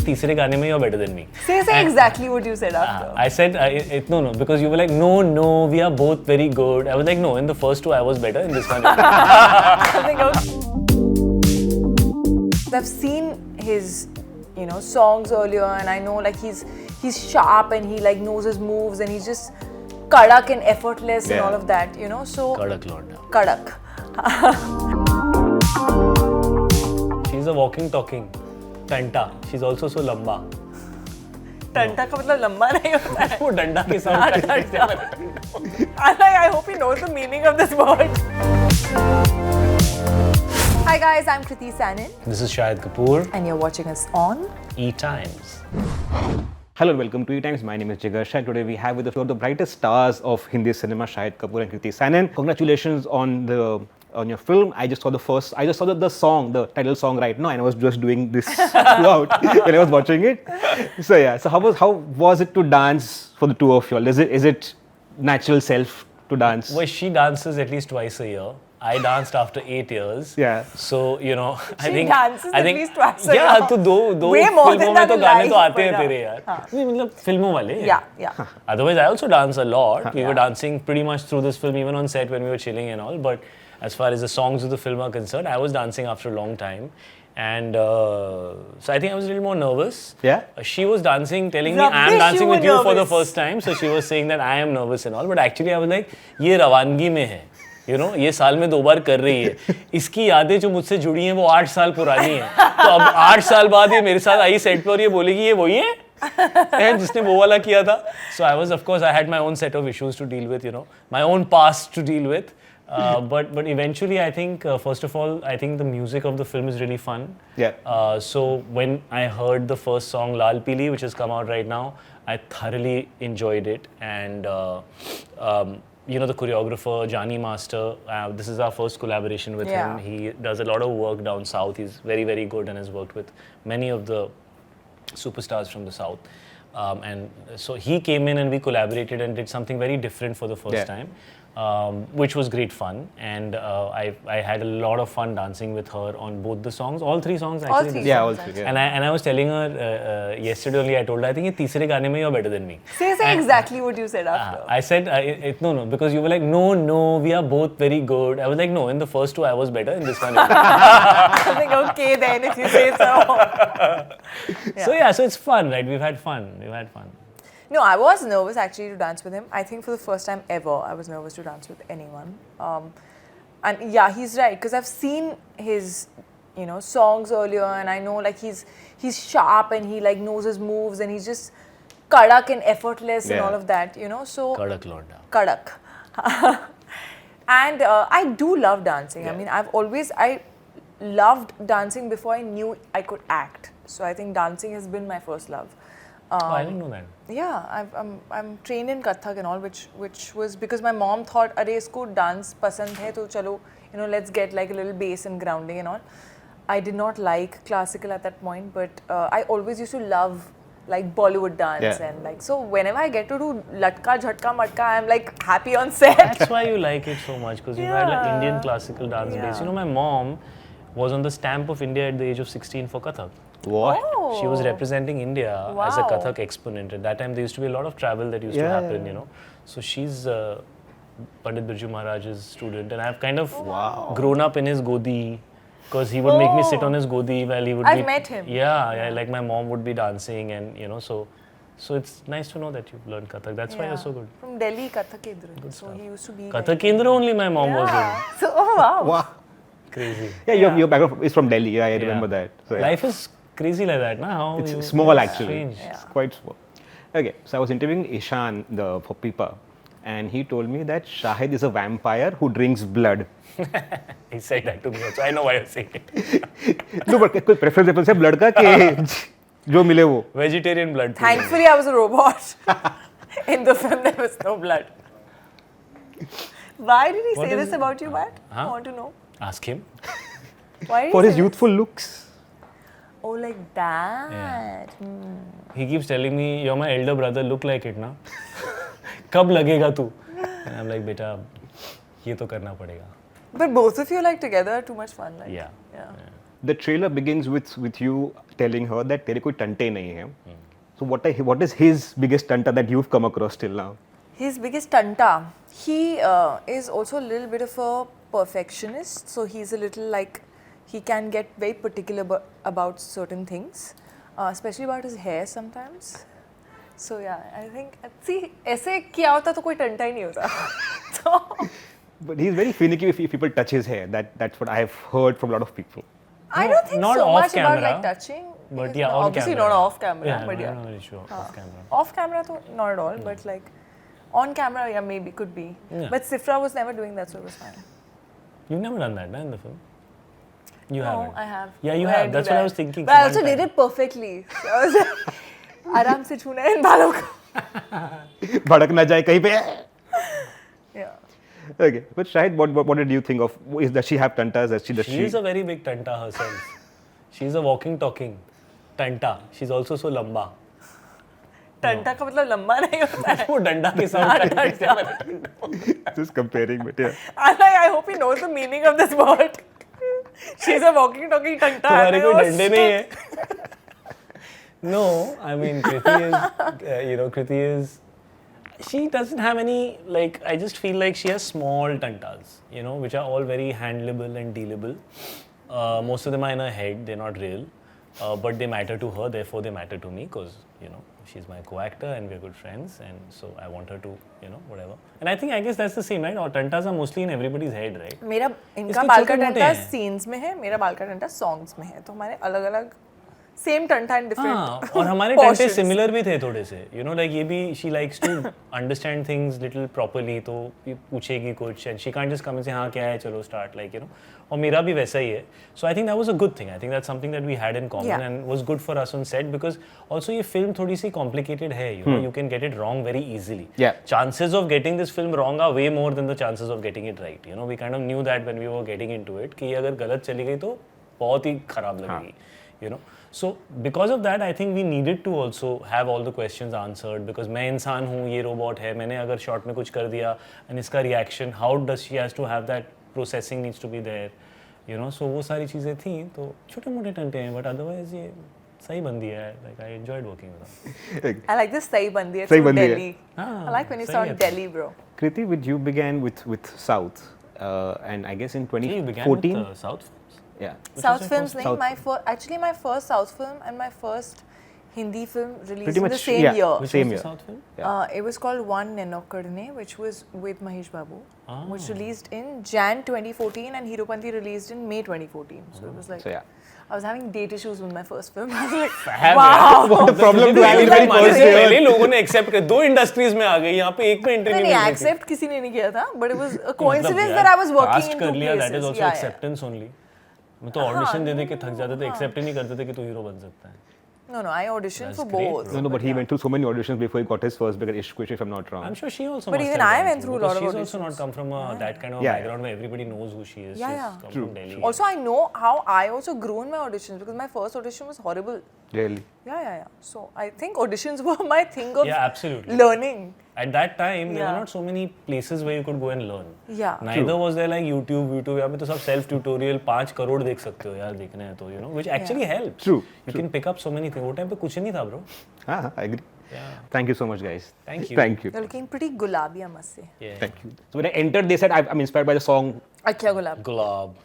तीसरे गाने में you're better than me. Say exactly what you said after. I said, no, because you were like, no, we are both very good. I was like, no, in the first two I was better, in this one. I've seen his, songs earlier, and I know like he's sharp and he like knows his moves and he's just kadak and effortless and all of that, so Kadak Lord. Kadak. She's a walking, talking tanta. She's also so lamba. Tanta का मतलब लंबा नहीं होता है. वो डंडा के साथ. I hope he knows the meaning of this word. Hi guys, I'm Kriti Sanon. This is Shahid Kapoor. And you're watching us on ETimes. Hello and welcome to ETimes. My name is Jigar Shah. Today we have with us two of the brightest stars of Hindi cinema, Shahid Kapoor and Kriti Sanon. Congratulations on your film. I just saw the song, the title song right now, and I was just doing this throughout when I was watching it. So yeah, so how was it to dance for the two of you all? Is it natural self to dance? Well, she dances at least twice a year. I danced after 8 years. Yeah. So, I think... She dances at least twice a year. Yeah, तो दो Way more फिल्मों than में that तो in गाने तो life, आते हैं but तेरे यार. नहीं मतलब फिल्मों वाले. Yeah. Otherwise, I also dance a lot. We were dancing pretty much through this film, even on set when we were chilling and all. But as far as the songs of the film are concerned, I was dancing after a long time. And so I think I was a little more nervous. Yeah. She was dancing, telling me, Rubbish, I am dancing with you for the nervous. first time. So she was saying that I am nervous and all. But actually, I was like, ये रवानगी में है. ये साल में 2 बार कर रही है. इसकी यादें जो मुझसे जुड़ी हैं वो 8 साल पुरानी हैं. तो अब 8 साल बाद ये मेरे साथ आई सेट पे और ये बोलेगी ये वही है जिसने वो वाला किया था. So I was, of course, I had my own set of issues to deal with, my own past to deal with. But eventually, I think, first of all, I think the music of the film is really fun. Yeah. So when I heard the first song, Lal Pili, which has come out right now, I thoroughly enjoyed it. And, the choreographer, Jani Master, this is our first collaboration with him. He does a lot of work down south. He's very, very good and has worked with many of the superstars from the south. And so he came in and we collaborated and did something very different for the first time. Which was great fun, and I had a lot of fun dancing with her on both the songs, all 3 songs actually. All 3 Yeah, songs, all 3. actually. Yeah. And I was telling her yesterday only. I told her I think ये तीसरे गाने में you're better than me. Say exactly what you said after. I said no, because you were like no, we are both very good. I was like no, in the first 2 I was better, in this one. I think okay then if you say so. So it's fun, right? We've had fun. No, I was nervous actually to dance with him. I think for the first time ever, I was nervous to dance with anyone. And yeah, he's right, because I've seen his, songs earlier, and I know like he's sharp and he like knows his moves and he's just kadak and effortless and all of that, so... Kadak Lord. Kadak. And I do love dancing. Yeah. I mean, I loved dancing before I knew I could act. So I think dancing has been my first love. I didn't know that. Yeah, I'm trained in Kathak and all, which was because my mom thought, "Arey, isko dance pasand hai, to chalo, let's get like a little bass and grounding and all." I did not like classical at that point, but I always used to love like Bollywood dance and like so. Whenever I get to do latka, jhatka, matka, I'm like happy on set. That's why you like it so much, because you had like Indian classical dance base. My mom was on the stamp of India at the age of 16 for Kathak. What? Oh. She was representing India as a Kathak exponent. At that time, there used to be a lot of travel that used to happen, So she's Pandit Birju Maharaj's student, and I've kind of grown up in his godi, because he would make me sit on his godi while he would I've met him. Yeah, like my mom would be dancing, and so it's nice to know that you've learned Kathak. That's why you're so good. From Delhi, Kathak Kendra. So he used to be Kathak Kendra only my mom was in. So, oh wow. Wow. Crazy. Yeah, your background is from Delhi. Yeah, I remember that. So, Life is crazy like that, na? How it's small actually. Strange. It's quite small. Okay, so I was interviewing Ishan for Pipa, and he told me that Shahid is a vampire who drinks blood. He said that to me also. I know why you're saying it. No, but कोई preference है blood का कि जो मिले वो. Vegetarian blood. Thankfully, I was a robot. In the film, there was no blood. Why did he say this about you, Matt? I want to know. Ask him. Why did For he his say youthful looks. Oh, like that. He keeps telling me, "You're my elder brother. Look like it, na? कब लगेगा तू?" And I'm like, "बेटा, ये तो करना पड़ेगा." But both of you like together are too much fun. Like, Yeah. the trailer begins with you telling her that तेरे कोई टंटे नहीं है. So what is his biggest tanta that you've come across till now? His biggest tanta. He is also a little bit of a perfectionist. So he's a little like, he can get very particular about certain things, especially about his hair sometimes. So yeah, I think, see, ऐसे किया होता तो कोई टंटा ही नहीं होता. So But he's very finicky if people touch his hair. That's what I've heard from a lot of people. I don't think not so off much camera, about like touching. but yeah, on obviously camera. not off camera, Yeah, but I'm yeah. not very sure off camera. Off camera, though, not at all. But like on camera, yeah, maybe could be. Yeah. But Sifra was never doing that, so it was fine. You've never done that, in the film? You No, haven't? I have. Yeah, you But I have. do That's what I that. was thinking. But I one also did time. it perfectly. So I was like, आराम से छूना है इन बालों को. भड़क ना जाए कहीं पे. Yeah. Okay, but Shahid, what did you think of? Does she have tantas? She is a very big tanta herself. She's a walking, talking tanta. She's also so lamba. टंटा का मतलब लंबा नहीं होता है. वो डंडा के साथ Just comparing, but yeah. I hope he knows the meaning of this word. She's a walking, talking tanta. तुम्हारे कोई डंडे नहीं है. No, I mean Kriti is, Kriti is. She doesn't have any, like, I just feel like she has small tantas, which are all very handleable and dealable. Most of them are in her head, they're not real, but they matter to her, therefore they matter to me, because, she's my co-actor and we're good friends, and so I want her to, whatever. And I guess that's the same, right? Or tantas are mostly in everybody's head, right? मेरा इनका इसके बाल का छोटे-मोटे टंटा हैं। Scenes में है, मेरा बाल का टंटा सॉन्ग्स में है, तो हमारे अलग-अलग सेम टंटा इन डिफरेंट. और हमारे टंटे सिमिलर भी थे थोड़े से, लाइक ये भी she likes to understand things little properly, तो ये पूछेगी कुछ and she can't just come and say हाँ क्या है चलो स्टार्ट, लाइक और मेरा भी वैसा ही है. So I think that was a good thing. I think that's something that we had in common and was good for us on set, because also ये फिल्म थोड़ी सी कॉम्प्लिकेटेड है. You can get it wrong very easily. Chances of getting this film wrong are way more than the chances of getting it right. We kind of knew that when we were getting into it कि अगर गलत चली गई तो बहुत ही खराब लगेगी. So because of that, I think we needed to also have all the questions answered, because मैं इंसान हूँ, ये रोबोट है, मैंने अगर शॉट में कुछ कर दिया and इसका reaction, how does she has to have that processing needs to be there, so वो सारी चीज़ें थी. तो छोटे मोटे टंटे हैं, but otherwise ये सही बंदी है. Like I enjoyed working with her. I like this सही बंदी है सही from बंदी है. Delhi. I like when you सही है sound तो. Delhi, bro. Kriti, you began with South, and I guess in You began 2014. with South films? Yeah. South your films first नहीं, actually my first South film and my first Hindi film released Pretty in much, the same yeah. year. Which Same was year. the South film? Yeah. It was called One Nenokkarne, which was with Mahesh Babu, which released in Jan 2014 and Hiropanti released in May 2014. So it was like, So yeah. I was having date issues with my first film. I was like, Fab, wow. What the problem to have in very हमारे first से year? पहले लोगों ने accept कर, दो industries में आ गई, यहाँ पे एक में एंट्री नहीं नहीं नहीं मिल रही थी. accept किसी ने नहीं किया था, but it was a coincidence मतलब that I was यार, working cast in two कर लिया, places. that is also Yeah, yeah. acceptance only. मैं तो ऑडिशन दे दे के थक जाते थे, एक्सेप्ट ही नहीं करते थे कि तू हीरो बन सकता है. No, I auditioned That's for great, both. No, but he went through so many auditions before he got his first big Ishq, if I'm not wrong. I'm sure she also But must even have I gone went through a lot of because she's also auditions. not come from that kind of Yeah, background where everybody knows who she is. Yeah, She's yeah. come True. from Delhi. Also, I know how I also grew in my auditions because my first audition was horrible. Really? Yeah. So I think auditions were my thing of Yeah, absolutely. learning. At that time, there were Yeah. not so many places where you could go and learn. Yeah. Neither was there like YouTube. यहाँ पे तो सब self tutorial 5 crore देख सकते हो यार, देखने हैं तो, which actually helps. True, You can pick up so many things. वो time पे कुछ नहीं था, bro. I agree. Yeah. Thank you so much, guys. Thank you. Thank you. You're looking pretty gulabi, I must say. Yeah. Thank you. So when I entered, they said I'm inspired by the song. Akya gulab. Gulab.